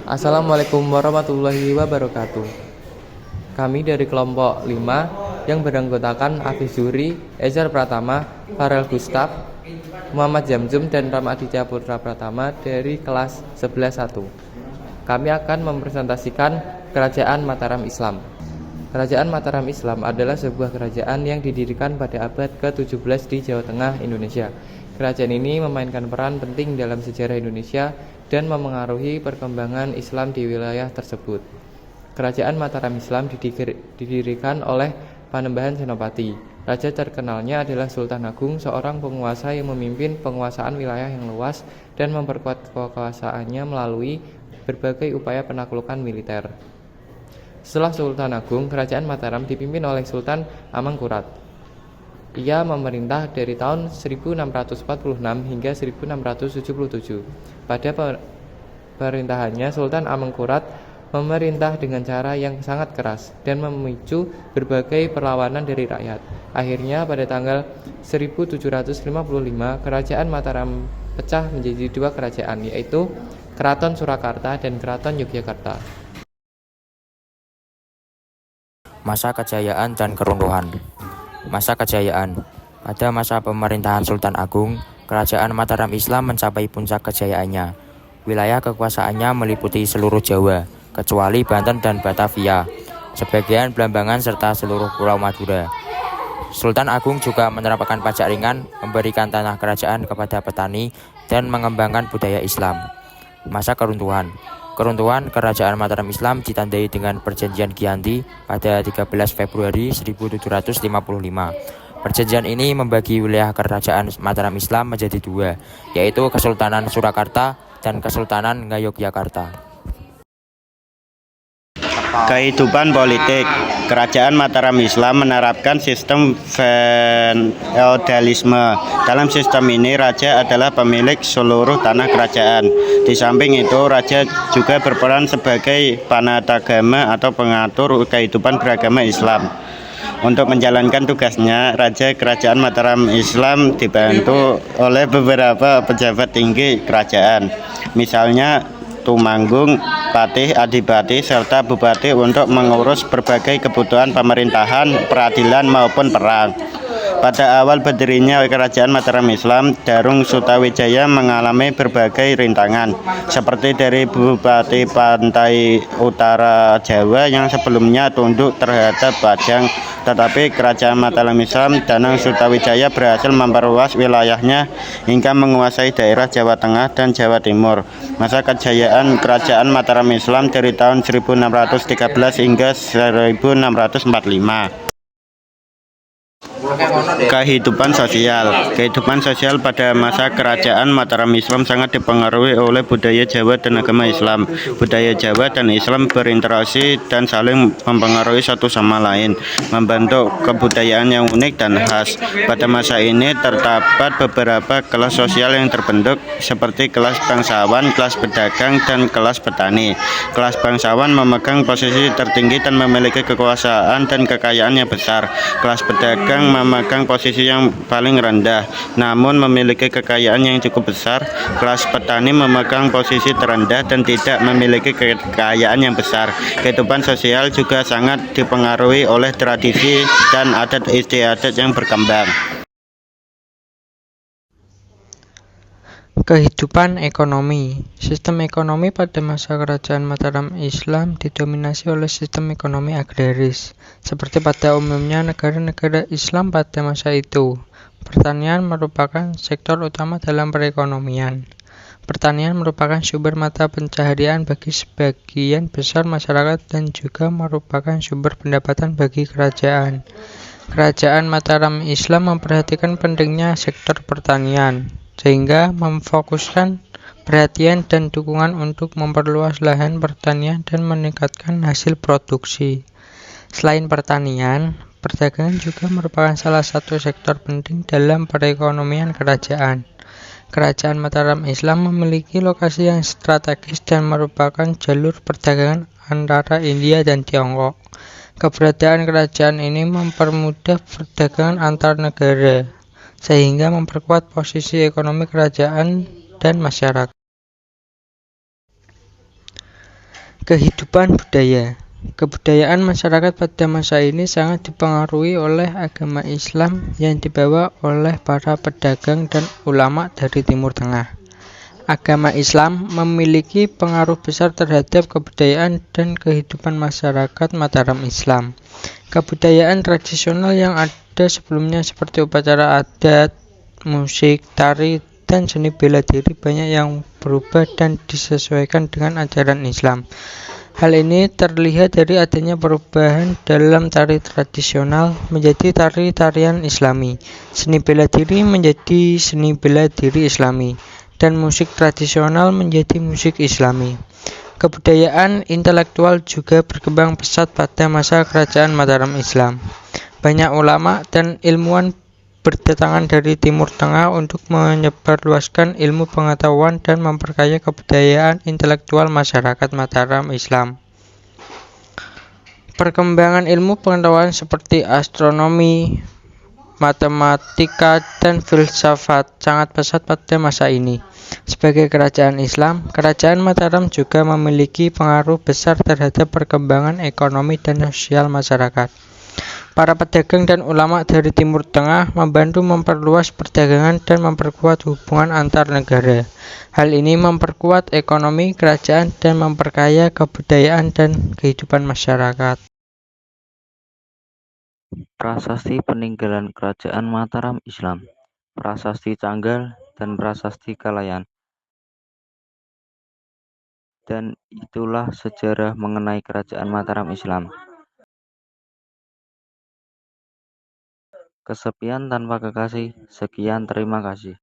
Assalamualaikum warahmatullahi wabarakatuh. Kami dari kelompok 5 yang beranggotakan Hafiz Zuri, Ezer Pratama, Farel Gustaf, Muhammad Jamzum, dan Ramaditya Putra Pratama dari kelas 11-1. Kami akan mempresentasikan Kerajaan Mataram Islam. Kerajaan Mataram Islam adalah sebuah kerajaan yang didirikan pada abad ke-17 di Jawa Tengah, Indonesia. Kerajaan ini memainkan peran penting dalam sejarah Indonesia dan memengaruhi perkembangan Islam di wilayah tersebut. Kerajaan Mataram Islam didirikan oleh Panembahan Senopati. Raja terkenalnya adalah Sultan Agung, seorang penguasa yang memimpin penguasaan wilayah yang luas dan memperkuat kekuasaannya melalui berbagai upaya penaklukan militer. Setelah Sultan Agung, Kerajaan Mataram dipimpin oleh Sultan Amangkurat. Ia memerintah dari tahun 1646 hingga 1677. Pada pemerintahannya, Sultan Amangkurat memerintah dengan cara yang sangat keras dan memicu berbagai perlawanan dari rakyat. Akhirnya pada tanggal 1755, Kerajaan Mataram pecah menjadi dua kerajaan, yaitu Keraton Surakarta dan Keraton Yogyakarta. Masa kejayaan dan keruntuhan. Masa kejayaan. Pada masa pemerintahan Sultan Agung, Kerajaan Mataram Islam mencapai puncak kejayaannya. Wilayah kekuasaannya meliputi seluruh Jawa, kecuali Banten dan Batavia, sebagian Blambangan serta seluruh Pulau Madura. Sultan Agung juga menerapkan pajak ringan, memberikan tanah kerajaan kepada petani, dan mengembangkan budaya Islam. Masa keruntuhan. Keruntuhan Kerajaan Mataram Islam ditandai dengan Perjanjian Giyanti pada 13 Februari 1755. Perjanjian ini membagi wilayah Kerajaan Mataram Islam menjadi dua, yaitu Kesultanan Surakarta dan Kesultanan Ngayogyakarta. Kehidupan politik. Kerajaan Mataram Islam menerapkan sistem feodalisme. Dalam sistem ini, raja adalah pemilik seluruh tanah kerajaan. Di samping itu, raja juga berperan sebagai panatagama atau pengatur kehidupan beragama Islam. Untuk menjalankan tugasnya, Raja Kerajaan Mataram Islam dibantu oleh beberapa pejabat tinggi kerajaan. Misalnya Tumanggung, Patih, Adipati, serta Bupati untuk mengurus berbagai kebutuhan pemerintahan, peradilan maupun perang. Pada awal berdirinya Kerajaan Mataram Islam, Darung Sutawijaya mengalami berbagai rintangan, seperti dari Bupati Pantai Utara Jawa yang sebelumnya tunduk terhadap Pajang, tetapi Kerajaan Mataram Islam Danang Sutawijaya berhasil memperluas wilayahnya hingga menguasai daerah Jawa Tengah dan Jawa Timur. Masa kejayaan Kerajaan Mataram Islam dari tahun 1613 hingga 1645. Kehidupan sosial. Kehidupan sosial pada masa Kerajaan Mataram Islam sangat dipengaruhi oleh budaya Jawa dan agama Islam. Budaya Jawa dan Islam berinteraksi dan saling mempengaruhi satu sama lain, membentuk kebudayaan yang unik dan khas. Pada masa ini terdapat beberapa kelas sosial yang terbentuk, seperti kelas bangsawan, kelas pedagang, dan kelas petani. Kelas bangsawan memegang posisi tertinggi dan memiliki kekuasaan dan kekayaan yang besar. Kelas pedagang memegang posisi yang paling rendah, namun memiliki kekayaan yang cukup besar. Kelas petani memegang posisi terendah dan tidak memiliki kekayaan yang besar. Kehidupan sosial juga sangat dipengaruhi oleh tradisi dan adat istiadat yang berkembang. Kehidupan ekonomi. Sistem ekonomi pada masa Kerajaan Mataram Islam didominasi oleh sistem ekonomi agraris, seperti pada umumnya negara-negara Islam pada masa itu. Pertanian merupakan sektor utama dalam perekonomian. Pertanian merupakan sumber mata pencaharian bagi sebagian besar masyarakat dan juga merupakan sumber pendapatan bagi kerajaan. Kerajaan Mataram Islam memperhatikan pentingnya sektor pertanian, sehingga memfokuskan perhatian dan dukungan untuk memperluas lahan pertanian dan meningkatkan hasil produksi. Selain pertanian, perdagangan juga merupakan salah satu sektor penting dalam perekonomian kerajaan. Kerajaan Mataram Islam memiliki lokasi yang strategis dan merupakan jalur perdagangan antara India dan Tiongkok. Keberadaan kerajaan ini mempermudah perdagangan antar negara, sehingga memperkuat posisi ekonomi kerajaan dan masyarakat. Kehidupan budaya. Kebudayaan masyarakat pada masa ini sangat dipengaruhi oleh agama Islam yang dibawa oleh para pedagang dan ulama dari Timur Tengah. Agama Islam memiliki pengaruh besar terhadap kebudayaan dan kehidupan masyarakat Mataram Islam. Kebudayaan tradisional yang ada sebelumnya seperti upacara adat, musik, tari, dan seni bela diri banyak yang berubah dan disesuaikan dengan ajaran Islam. Hal ini terlihat dari adanya perubahan dalam tari tradisional menjadi tari-tarian Islami, seni bela diri menjadi seni bela diri Islami, dan musik tradisional menjadi musik Islami. Kebudayaan intelektual juga berkembang pesat pada masa kerajaan Mataram Islam. Banyak ulama dan ilmuwan berdatangan dari Timur Tengah untuk menyebarluaskan ilmu pengetahuan dan memperkaya kebudayaan intelektual masyarakat Mataram Islam. Perkembangan ilmu pengetahuan seperti astronomi, matematika, dan filsafat sangat pesat pada masa ini. Sebagai kerajaan Islam, kerajaan Mataram juga memiliki pengaruh besar terhadap perkembangan ekonomi dan sosial masyarakat. Para pedagang dan ulama dari Timur Tengah membantu memperluas perdagangan dan memperkuat hubungan antar negara. Hal ini memperkuat ekonomi kerajaan dan memperkaya kebudayaan dan kehidupan masyarakat. Prasasti peninggalan Kerajaan Mataram Islam, Prasasti Canggal, dan Prasasti Kalayan. Dan itulah sejarah mengenai Kerajaan Mataram Islam. Kesepian tanpa kekasih, sekian terima kasih.